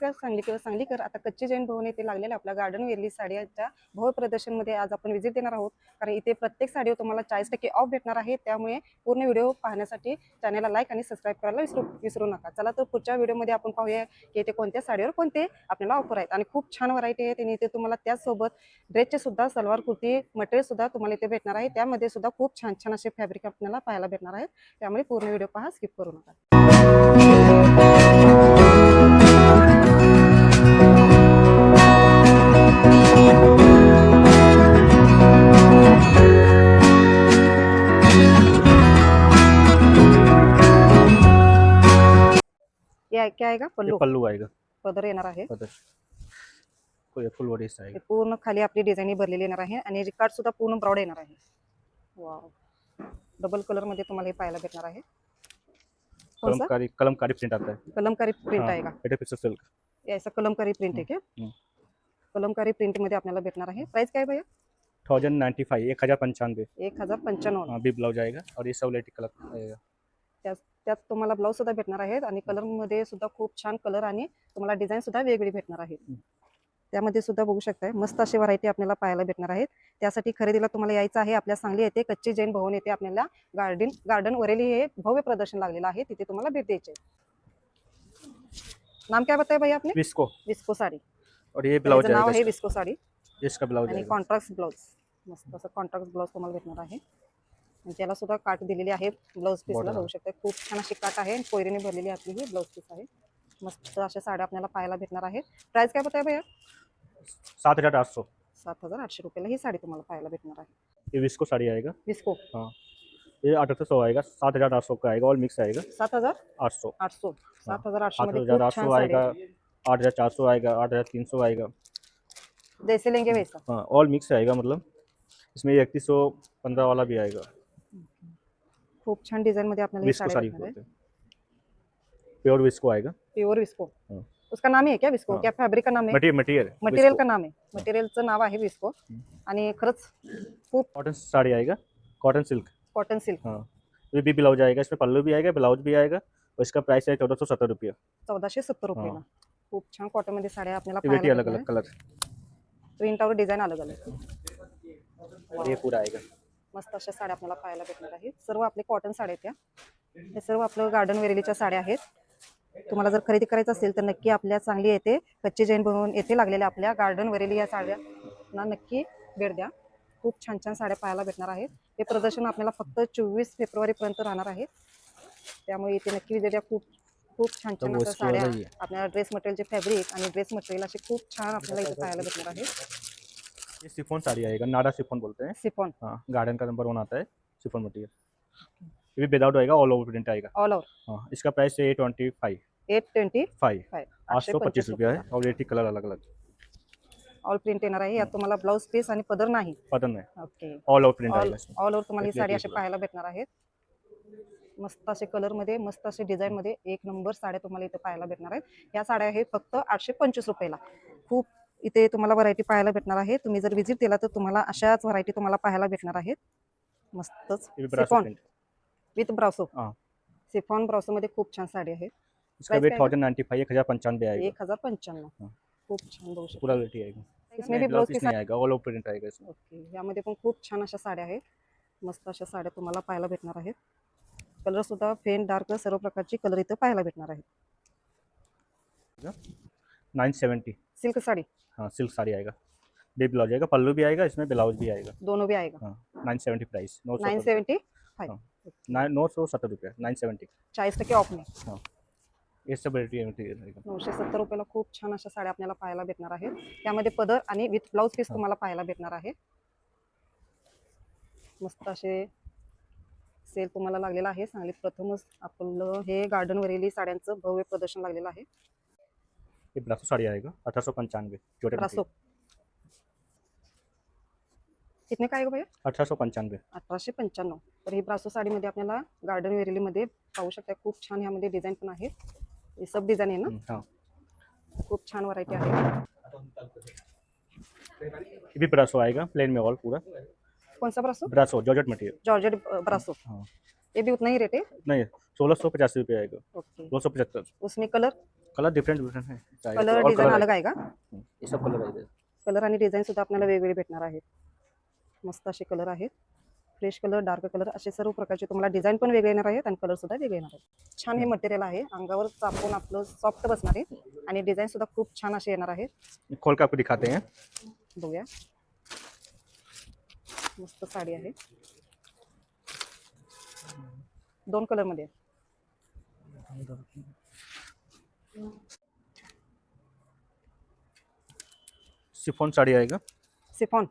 नमस्कार सांगलीकर आता कच्ची जैन भवन येथे लागलेल्या आपल्या गार्डन वेरली साड्यांच्या भव्य प्रदर्शनमध्ये आज आपण व्हिजिट देणार आहोत. कारण इथे प्रत्येक साडीवर तुम्हाला 40% ऑफ भेटणार आहे. त्यामुळे पूर्ण व्हिडिओ पाहण्यासाठी चॅनलला लाईक आणि सबस्क्राईब करायला विसरू नका. चला तर पुढच्या व्हिडिओमध्ये आपण पाहूया की इथे कोणत्या साडीवर कोणते आपल्याला ऑफर आहेत आणि खूप छान व्हरायटी आहे. आणि इथे तुम्हाला त्याचसोबत ड्रेसचे सुद्धा सलवार कुर्ती मटेरियल सुद्धा तुम्हाला इथे भेटणार आहे. त्यामध्ये सुद्धा खूप छान छान असे फॅब्रिक आपल्याला पाहायला भेटणार आहेत. त्यामुळे पूर्ण व्हिडिओ पहा, स्किप करू नका. ये क्या आएगा? पल्लू पल्लू आएगा, पदर येणार आहे. पदर कोई फुल बॉडी हे आएगा. पूर्ण खाली आपली डिझाईन भरलेली येणार आहे आणि रिकार्ड सुद्धा पूर्ण ब्रॉड येणार आहे. वाव, डबल कलर मध्ये तुम्हाला हे पाहायला भेटणार आहे. कलमकारी प्रिंट आता है. कलमकारी प्रिंट आएगा. ये पिक्चर सिल्क. ऐसा कलमकारी प्रिंट है क्या? कलमकारी प्रिंट मध्ये आपल्याला भेटणार आहे. प्राइस काय भैया? 1095 1095. 1095. हाँ, बी ब्लाउज आएगा और ये सब लेटी कलर आएगा. त्यात तुम्हाला ब्लाउज सुद्धा भेटणार आहेत आणि कलर मध्ये सुद्धा खूप छान कलर आणि तुम्हाला डिझाईन सुद्धा वेगळी भेटणार आहे. त्यामध्ये सुद्धा बघू शकताय मस्त अशी व्हरायटी आपल्याला पाहायला भेटणार आहेत. त्यासाठी खरेदीला तुम्हाला यायचं आहे. आपल्या सांगली येथे कच्ची जैन भवन येथे आपल्याला गार्डन वरेली हे भव्य प्रदर्शन लागलेलं आहे. तिथे तुम्हाला भेट द्यायची आहे. नाम क्या बताया भैया आपने? विस्को साड़ी. और ये ब्लाउज नाव आहे विस्को साड़ी. इसका ब्लाउज आणि कॉन्ट्रास्ट ब्लाउज, मस्त असं कॉन्ट्रास्ट ब्लाउज तुम्हाला भेटणार आहे. आणि त्याला सुद्धा काट दिलेली आहे. ब्लाउज पीसला बघू शकता खूप छान अशी काट आहे. कोयरीने भरलेली आपली ही ब्लाउज पीस आहे. मस्त अशा साड्या आपल्याला पाहायला भेटणार आहे. प्राइस काय बताया भैया? 7800. 7800 रुपयाला ही साडी तुम्हाला पाहायला भेटणार आहे. ये विस्को साड़ी आएगा. विस्को. हाँ, ये 800 आएगा. 7800 का आएगा और मिक्स आएगा. 7800. 800. 7800 मध्ये खूप छान 800 साडी आएगा. आहे. 8400 आएगा. 8300 आएगा. जैसे लेंगे वैसा. हाँ, ऑल मिक्स आएगा. मतलब इसमें 3115 वाला भी आएगा. खूप छान डिजाइन मध्ये आपल्याला ही विस्को साडी साड़ी भेटणार आहे. बोलते हैं. प्योर विस्को आएगा. Pure visco. हाँ. उसका नाम ही है क्या विस्को? हाँ. क्या फैब्रिक का नाम है? मटेरियल का नाम आहे. मटेरियलचं नाव आहे विस्को. आणि खरंच खूप कॉटन साड़ी आएगा. Cotton silk. Cotton silk. हाँ, ये भी ब्लाउज आएगा. इसमें पल्लू भी आएगा, ब्लाउज भी आएगा और इसका प्राइस है 1470 रुपया. 1470 रुपयाला. खूप छान कॉटन मध्ये साड्या आपल्याला वेटी पाहायला अलग अलग कलर. प्रिंट और डिझाइन अलग अलग. और ये पूरा आएगा. मस्त अशा साड्या आपल्याला पाहायला भेटणार आहेत. सर्व आपले कॉटन साड्या आहेत. हे सर्व आपलं गार्डन वेरेलीच्या साड्या आहेत. तुम्हाला जर खरेदी करायचं असेल तर नक्की आपल्या सांगली येथे कच्ची जैन भवन येथे लागलेल्या आपल्या गार्डन वेरेली या साड्यांना नक्की भेट द्या. खूप छान छान साड्या पाहायला भेटणार आहेत. हे प्रदर्शन आपल्याला फक्त 24 फेब्रुवारी पर्यंत राहणार आहे. त्यामुळे इथे नक्की विजिट द्या. खूप छान छान अशा साड्या आपल्याला ड्रेस मटेरियलचे फॅब्रिक आणि ड्रेस मटेरियल असे खूप छान आपल्याला इथे पाहायला भेटणार आहे. ये शिफॉन साड़ी आएगा. नाडा शिफॉन बोलते हैं. शिफॉन. हाँ, गार्डन का नंबर 1 आता है शिफॉन मटेरियल. ये भी विदाउट आएगा, ऑल ओवर प्रिंट आएगा. All over. हाँ, इसका प्राइस है 825. 825 रुपया है. और 80 कलर अलग अलग. ऑल प्रिंट येणार आहे. यात तुम्हाला ब्लाउज पीस आणि पदर नाही. पदर नाही. ओके. ऑल ओवर प्रिंट आएगा. ऑल ओवर तुम्हाला ही साडी अशी पाहायला भेटणार आहेत. मस्त असे कलर मध्ये, मस्त असे डिझाईन मध्ये एक नंबर साड्या तुम्हाला इथे पाहायला भेटणार आहेत. या साड्या आहेत फक्त 825 रुपयाला. खूप इथे तुम्हाला व्हरायटी पाहायला भेटणार आहे. तुम्ही जर विजिट दिला तर तुम्हाला अशाच व्हरायटी तुम्हाला पाहायला भेटणार आहेत. मस्तच सिफॉन विथ ब्रासो. सिफॉन ब्रासो मध्ये खूप छान साडी आहे. इसका वेट 1095 1095 आएगा. 1095. खूप छान बघू शकता. पूरा वेट आएगा. इसमें भी ब्लाउज पीस नहीं आएगा, ऑल ओवर प्रिंट आएगा इसमें. ओके. यामध्ये पण खूप छान अशा साड्या आहेत. मस्त अशा साड्या तुम्हाला पाहायला भेटणार आहेत. कलर सुद्धा फेंट डार्क सर्व प्रकारची कलर इथे पाहायला भेटणार आहेत. 970. सिल्क साड़ी. हाँ, सिल्क साड़ी आएगा. बी ब्लाउज आएगा, पल्लू भी आएगा, इसमें ब्लाउज भी आएगा. दोनों भी आएगा. हाँ, 970 प्राइस. 975. 970 रुपया. 970. 40% ऑफ में. हाँ, ये सब मटेरियल आएगा. 970 रुपयाला खूप छान अशा साड्या आपल्याला पाहायला भेटणार आहेत. त्यामध्ये पदर आणि विथ ब्लाउज पीस तुम्हाला पाहायला भेटणार आहे. मस्त असे सेल तुम्हाला लागलेला आहे. सांगलीत प्रथमच आपलं हे गार्डन वरेली साड्यांचं भव्य प्रदर्शन लागलेलं आहे. ये ब्रासो साड़ी आएगा 1895. छोटे ब्रासो कितने का आएगा भैया? 1895. 1895. तर ही ब्रासो साडीमध्ये आपल्याला गार्डन वेरेली मध्ये पाहू शकता. खूप छान ह्यामध्ये डिझाईन पण आहे. हे सब डिझाईन आहे ना. हाँ, खूप छान व्हरायटी आहे. ये भी ब्रासो आएगा प्लेन में ऑल पूरा. कौन सा ब्रासो? ब्रासो जॉर्जेट मटेरियल. जॉर्जेट ब्रासो. हाँ, ये भी उतना ही रेट है. नहीं 1685 रुपये आएगा. ओके. 275. उसमें कलर कलर डिफरेंट डिफरेंट है चाहिए कलर और डिझाईन कलर अलग आहे का? ये सब कलर आहे कलर आणि डिझाईन सुद्धा आपल्याला वेगवेगळे भेटणार आहेत. मस्त असे कलर आहेत. फ्रेश कलर, डार्क कलर असे सर्व प्रकारचे तुम्हाला डिझाईन पण वेगळे येणार आहेत आणि कलर सुद्धा वेगळे येणार आहेत. छान हे मटेरियल आहे. अंगावर चापून आपलं सॉफ्ट बसणार आहे आणि डिझाईन सुद्धा खूप छान असे येणार आहेत. खोल के आपको दिखाते हैं. बघूया. मस्त साडी आहे. 2 कलर मध्ये आहे. शिफॉन साड़ी आएगा. सिफॉन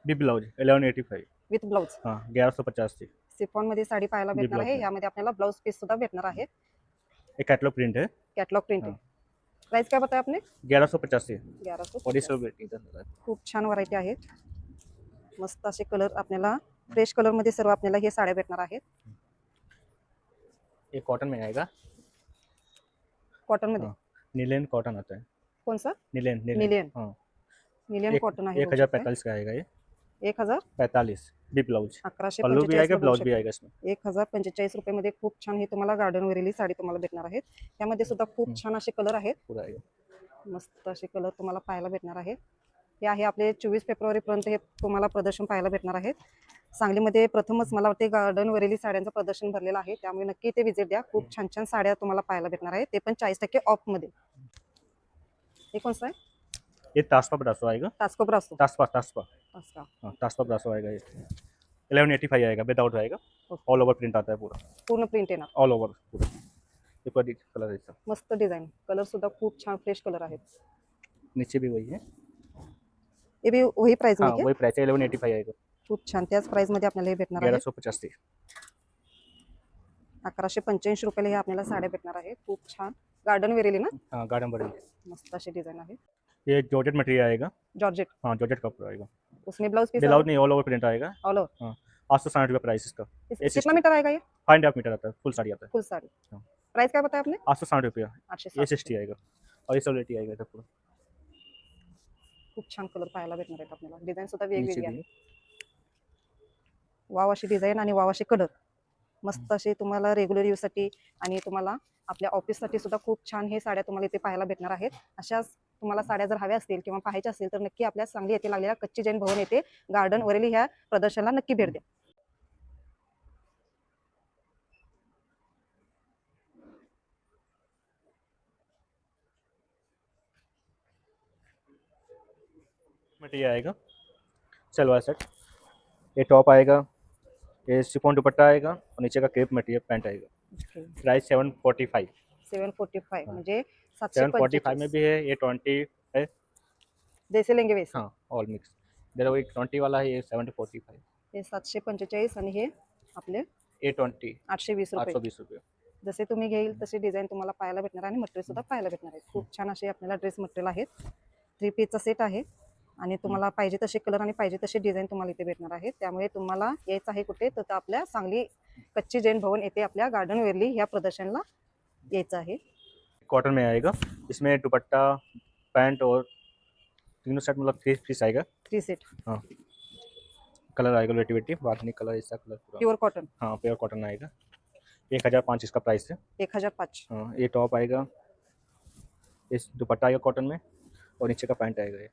बी ब्लाउज 1185. With blouse. हाँ 1150 थी. सिफॉन मध्ये साडी पाहायला भेटणार blouse आहे. आहे. यामध्ये आपल्याला ब्लाउज पीस सुद्धा भेटणार आहे. एक कैटलॉग प्रिंट है. कॅटलॉग प्रिंट आहे. हाँ. प्राइस काय बताया आपने? 1150 थी. 1150. और ये सब इधर खूप छान व्हरायटी आहेत. मस्त असे कलर आपल्याला फ्रेश कलर मध्ये सर्व आपल्याला हे साड्या भेटणार आहेत. ये कॉटन में आएगा. कॉटन मध्ये. हाँ. नीलेन कॉटन आता है. कौन सा? नीलेन निलियन. हाँ. निलियन कॉटन आहे. 1045 का आएगा ये. 1045. बी ब्लाउज. 1145 पल्लू भी आएगा, ला ब्लाउज बघू भी शकता. आएगा इसमें. 1045 रुपये मध्ये खूप छान हे तुम्हाला गार्डन वेरेली साडी तुम्हाला भेटणार आहेत. त्यामध्ये सुद्धा खूप छान असे कलर आहेत. पूरा आएगा. मस्त असे कलर तुम्हाला पाहायला भेटणार आहेत. हे आहे आपले 24 फेब्रुवारी पर्यंत हे तुम्हाला प्रदर्शन पाहायला भेटणार आहेत. सांगलीमध्ये प्रथमच मला वाटते गार्डन वेरेली साड्यांचं प्रदर्शन भरलेलं आहे. त्यामुळे नक्की ते व्हिजिट द्या. खूप छान छान साड्या तुम्हाला पाहायला भेटणार आहेत. ते पण 40% ऑफ मध्ये. हे कोणतं आहे? ये तासपा ब्रासो आएगा. टास्को ब्रासो. तासपा टास्का. हाँ तासपा ब्रासो आएगा ये. 1185 आएगा विदाउट आएगा. ऑल ओवर प्रिंट आता है पूरा. पूर्ण प्रिंट येणार. ऑल ओवर पूरा. ये पूरा कलर है इसका. मस्त डिझाईन. कलर सुद्धा खूप छान फ्रेश कलर आहेत. नीचे भी वही है. हे भी वही प्राइस हाँ मध्ये. वही प्राइस है 1185 आएगा. खूप छान त्याच प्राइस मध्ये आपल्याला हे भेटणार आहे. 1150 थी. 1185 रुपयाला हे आपल्याला साड्या भेटणार आहेत. खूप छान गार्डन वेरेली ना. हाँ गार्डन बड़ी. मस्त असे डिझाइन आहे. ये जॉर्जेट मटेरियल आएगा. जॉर्जेट. हाँ जॉर्जेट कपड़ा आएगा. उसमें ब्लाउज पीस ब्लाउज नहीं ऑल ओवर प्रिंट आएगा. All over. हाँ 860 रुपये प्राइस इसका. कितना मीटर आएगा ये? 5.5 मीटर आता है. फुल साड़ी आता है. फुल साड़ी. हाँ. प्राइस क्या बताया आपने? 860 रुपया. 860. ये 60 आएगा. और ये सब रेटी आएगा इधर पूरा. खूप छान कलर पाहायला भेटणार आहेत आपल्याला. डिझाईन सुद्धा नीचे वेगवेगळी भी. आहे. वाव अशी डिझाईन आणि वाव असे कलर. मस्त असे तुम्हाला रेग्युलर यूज साठी आणि तुम्हाला आपल्या ऑफिस साठी सुद्धा खूप छान हे साड्या तुम्हाला इथे पाहायला भेटणार आहेत. अशाच तुम्हाला साड्या जर हव्या असतील किंवा पाहायच्या असतील तर नक्की आपल्या सांगली येथे लागलेल्या कच्ची जैन भवन येथे गार्डन वरेली ह्या प्रदर्शनाला नक्की भेट द्या. मटेरियल आएगा. सलवार सेट. ये टॉप आएगा. ये शिफॉन दुपट्टा आएगा और नीचे का क्रेप मटेरियल पैंट आएगा. प्राइस 745. 745 हाँ. म्हणजे 745 में 745. भी है. ये 20 है. जैसे लेंगे वैसे. हाँ ऑल मिक्स. इधर वो एक 20 वाला है. ये 745. हे 745 आणि हे आपले ये 20 820 रुपये. 820 रुपये. जसे तुम्ही घेईल तसे डिझाईन तुम्हाला पाहायला भेटणार आणि मटेरियल सुद्धा पाहायला भेटणार आहे. खूप छान असे आपल्याला ड्रेस मटेरियल आहेत. 3 पीसचा सेट आहे आणि तुम्हाला पाहिजे तसे कलर आणि पाहिजे तसे डिझाईन तुम्हाला इथे भेटणार आहेत. त्यामुळे तुम्हाला यायचं आहे कुठे तर आपल्या सांगली कच्ची जैन भवन येथे आपल्या गार्डन वेरली ह्या प्रदर्शनाला यायचं आहे. कॉटन में आएगा. इसमें दुपट्टा पैंट और तीनों सेट मतलब 3 पीस आएगा. 3 सेट. हाँ कलर आएगा वेटिविटी. बाकी कलर ऐसा कलर पूरा. Pure cotton. हाँ प्योर कॉटन आएगा. 1005 इसका प्राइस है. 1005. हाँ ये टॉप आएगा. इस दुपट्टा आएगा कॉटन में और नीचे का पैंट आएगा. ये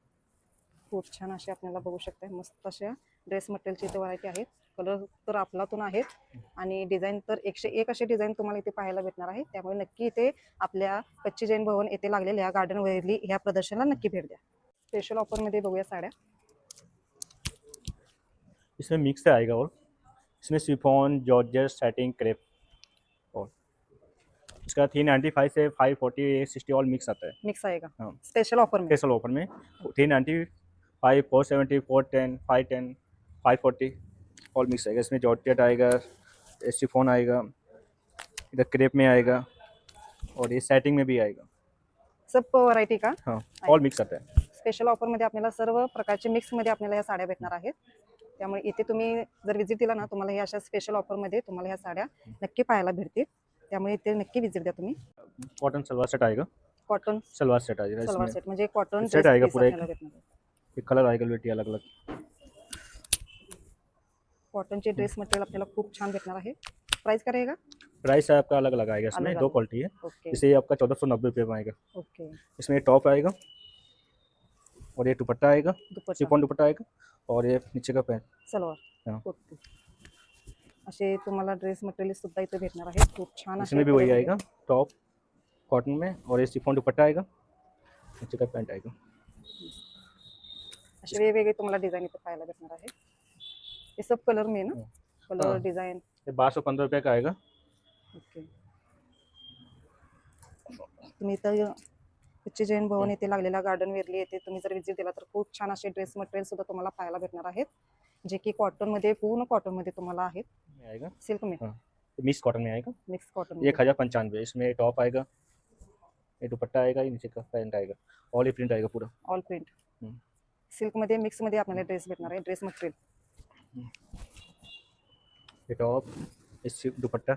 खूप छान असे आपल्याला बघू शकता. मस्त अशा ड्रेस मटेरियलची इथे व्हरायटी आहेत. कलर तर आपलातून आहेत आणि डिझाईन तर 101 असे डिझाईन तुम्हाला इथे पाहायला भेटणार आहे. त्यामुळे नक्की इथे आपल्या कच्ची जैन भवन येथे लागलेल्या गार्डन वेरली ह्या प्रदर्शनाला नक्की भेट द्या. स्पेशल ऑफर मध्ये बघूया साड्या. इसमें मिक्स आएगा. और इसमें शिफॉन जॉर्जेट सैटिन क्रेप. और इसका 395 से 540 60 ऑल मिक्स आता है. मिक्स आएगा. हाँ. स्पेशल ऑफर में. स्पेशल ऑफर में 395 470 410 510 540 ऑल मिक्स आएगा. इसमें जॉर्जेट आएगा. शिफॉन आएगा. इधर क्रेप में आएगा और ये सेटिंग में भी आएगा. सब व्हरायटी का. हाँ ऑल मिक्स आता है. स्पेशल ऑफर मध्ये आपल्याला सर्व प्रकारचे मिक्स मध्ये आपल्याला ह्या साड्या भेटणार आहेत. त्यामुळे इथे तुम्ही जर विजिट दिला ना तुम्हाला ह्या अशा स्पेशल ऑफर मध्ये तुम्हाला ह्या साड्या नक्की पाहायला भेटतील. त्यामुळे इथे नक्की विजिट द्या तुम्ही. कॉटन सलवार सेट आएगा. कॉटन सलवार सेट आएगा. सलवार इसमें सेट म्हणजे कॉटन सेट आएगा पूरा एक. भेटणार आहे. ये कलर आएगा वेटी अलग अलग. कॉटनचे ड्रेस मटेरियल आपल्याला खूप छान भेटणार आहे. प्राइस काय रहेगा? प्राइस आपका अलग अलग आएगा, इसमें अलग दो अलग। क्वालिटी है। ओके इसे आपका 1490 में आएगा। ओके। इसमें ये टॉप आएगा और ये दुपट्टा आएगा, दुपट्टा शिफॉन दुपट्टा आएगा और ये नीचे का पैंट। सलवार। हाँ। ओके। असे तुम्हाला ड्रेस मटेरियल सुद्धा इथे भेटणार आहे, खूप छान असे इसमें भी वही खरेदी आएगा, टॉप कॉटन में और ये शिफॉन दुपट्टा आएगा, नीचे का पैंट आएगा। असे वेगवेगळे तुम्हाला डिझाईन इथे पाहायला भेटणार आहे। हे सब कलर में ना, कलर हाँ। डिझाईन। ये 1215 का आएगा। ओके। तुम्ही इथं कच्ची जैन भवन येथे लागलेल्या गार्डन वेरली येथे तुम्ही जर विजिट दिला तर खूप छान असे ड्रेस मटेरियल सुद्धा तुम्हाला पाहायला भेटणार आहेत, जे की कॉटन मध्ये, पूर्ण कॉटन मध्ये तुम्हाला आहेत, में आएगा, सिल्क में, हाँ मिक्स कॉटन में आएगा। Mix cotton 1095। इसमें टॉप आएगा, ये दुपट्टा आएगा, ये नीचे का पैंट आएगा, ऑल ही प्रिंट आएगा पूरा। ऑल प्रिंट हम्म। सिल्क मध्ये, मिक्स मध्ये आपल्याला ड्रेस भेटणार आहे, ड्रेस मटेरियल। ये टॉप, ये दुपट्टा,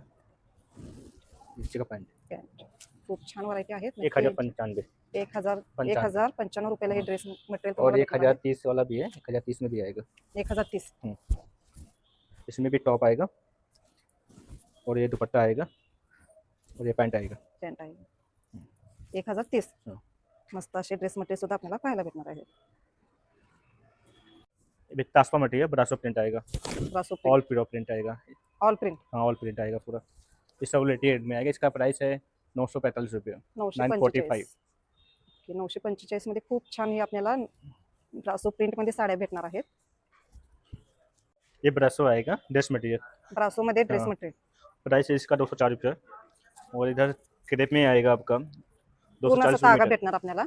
नीचे का पैंट। पॅन्ट खूप छान व्हरायटी आहेत। 1095 1095 रुपयाला हे ड्रेस मटेरियल और तुम्हाला भेटणार 1030 वाला भी है, 1030 में भी आएगा। आहे। 1030 इसमें भी टॉप आएगा और ये दुपट्टा आएगा और ये पैंट आएगा। पॅन्ट आहे। 1030 हाँ। मस्त असे ड्रेस मटेरियल सुद्धा आपल्याला पाहायला भेटणार आहे। ये तासपा मटेरियल, ब्रासो प्रिंट आएगा, ब्रासो ऑल प्योर प्रिंट आएगा। ऑल प्रिंट हाँ ऑल प्रिंट आएगा पूरा। ये सब रेट में आएगा। इसका प्राइस है 945 रुपये, 945। ओके, 945 मध्ये खूप छान हे आपल्याला ब्रासो प्रिंट मध्ये साड्या भेटणार आहेत। ये ब्रासो आएगा, ड्रेस मटेरियल, ब्रासो मध्ये ड्रेस हाँ। मटेरियल प्राइस है इसका 204 रुपये। और इधर क्रेप में आएगा आपका पूर्ण असा 240 तागा मीटर। भेटणार आपल्याला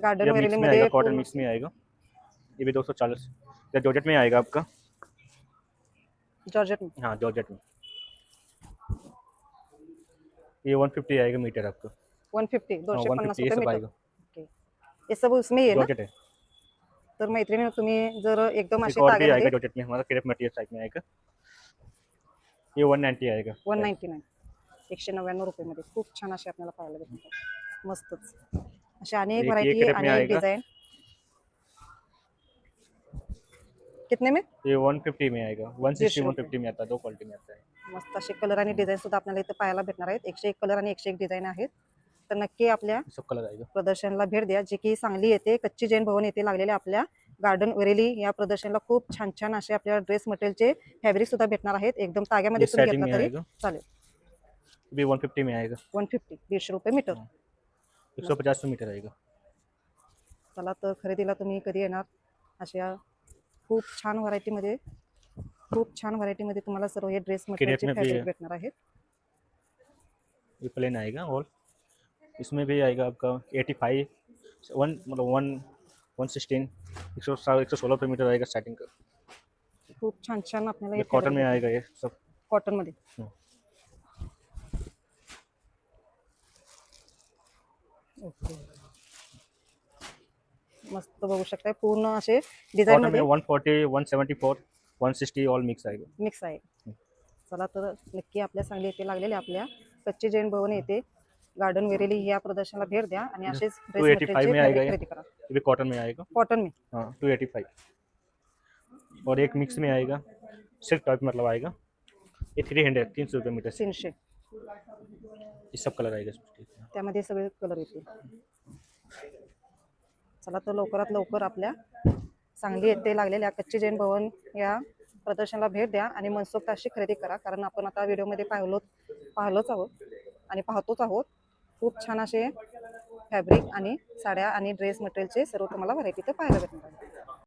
गार्डन ये वेरेली मिक्स में मध्ये आएगा, कॉटन मिक्स में आएगा, ये भी 240। ये जॉर्जेट में आएगा आपका, जॉर्जेट में। हाँ जॉर्जेट में। ये 150 आएगा मीटर आपका। 150 हाँ 250 150 ये रुपये सब मीटर। आएगा, ओके, हे सब उसमें आहे ना। जॉर्जेट है। तर मैत्रिणी तुम्ही जर एकदम एक असे और भी आएगा ताग्यामध्ये जॉर्जेट में, हमारा क्रेप मटेरियल टाइप में आएगा, ये 190 आएगा। 199 199 रुपये मध्ये खूप छान असे आपल्याला पाहायला भेटतात, मस्तच असे अनेक एक ये व्हरायटी, crepe में अनेक आएगा। डिझाईन। कितने में? ये 150 में आएगा, 160 150 150 में आता है, दो क्वालिटी में आता है। मस्त असे कलर आणि डिझाईन सुद्धा आपल्याला इथे पाहायला भेटणार आहेत। 101 कलर आणि 101 डिझाईन आहेत। तर नक्की आपल्या ये सब कलर आएगा। प्रदर्शनला भेट द्या, जे की सांगली येथे कच्ची जैन भवन येथे लागलेल्या आपल्या गार्डन वेरेली या प्रदर्शनला खूप छान छान असे आपल्या ड्रेस मटेरियलचे फॅब्रिक सुद्धा भेटणार आहेत। एकदम ताग्यामध्ये ये तुम्ही सेटिंग घेतला में तरी आएगा, चालेल। ये भी 150 में आएगा, 150 150 रुपये मीटर। 150 मीटर आएगा। चला तर खरेदीला तुम्ही कधी येणार, अशा खूप छान व्हरायटीमध्ये, खूप छान व्हरायटीमध्ये तुम्हाला सर्व हे ड्रेस मटेरियलचे में भी फॅब्रिक है। भेटणार आहेत। ये प्लेन आएगा और इसमें भी आएगा आपका 85 वन मतलब 116 116 रुपये मीटर आएगा स्टार्टिंग का। खूप छान छान आपल्याला ये कॉटन में आएगा, ये सब कॉटन मध्ये। ओके, मस्त बघू शकताय, पूर्ण असे डिझाईन कॉटन में मध्ये 140 174 160 ऑल मिक्स आएगा। मिक्स आहे। चला तर नक्की आपल्या सांगली येथे लागलेल्या आपल्या कच्ची जैन भवन येथे गार्डन वेरेली या प्रदर्शनाला भेट द्या आणि असेच ड्रेस 285 में आएगा मटेरियलचे ये, खरेदी करा। ये भी कॉटन में आएगा, कॉटन में हाँ 285। और एक मिक्स में आएगा, सिल्क टाइप मतलब आएगा, ये 300 रुपये मीटर। 300, ये सब कलर आएगा इसमें। त्यामध्ये सगळे कलर येतील। चला तर लवकरात लवकर आपल्या सांगली येथे लागलेल्या कच्ची जैन भवन या प्रदर्शनाला भेट द्या आणि मनसोक्त अशी खरेदी करा, कारण आपण आता व्हिडिओमध्ये पाहिलोच आहोत आणि पाहतोच आहोत। खूप छान असे फॅब्रिक आणि साड्या आणि ड्रेस मटेरियलचे सर्व तुम्हाला व्हरायटी तर पाहायला भेटणार आहे।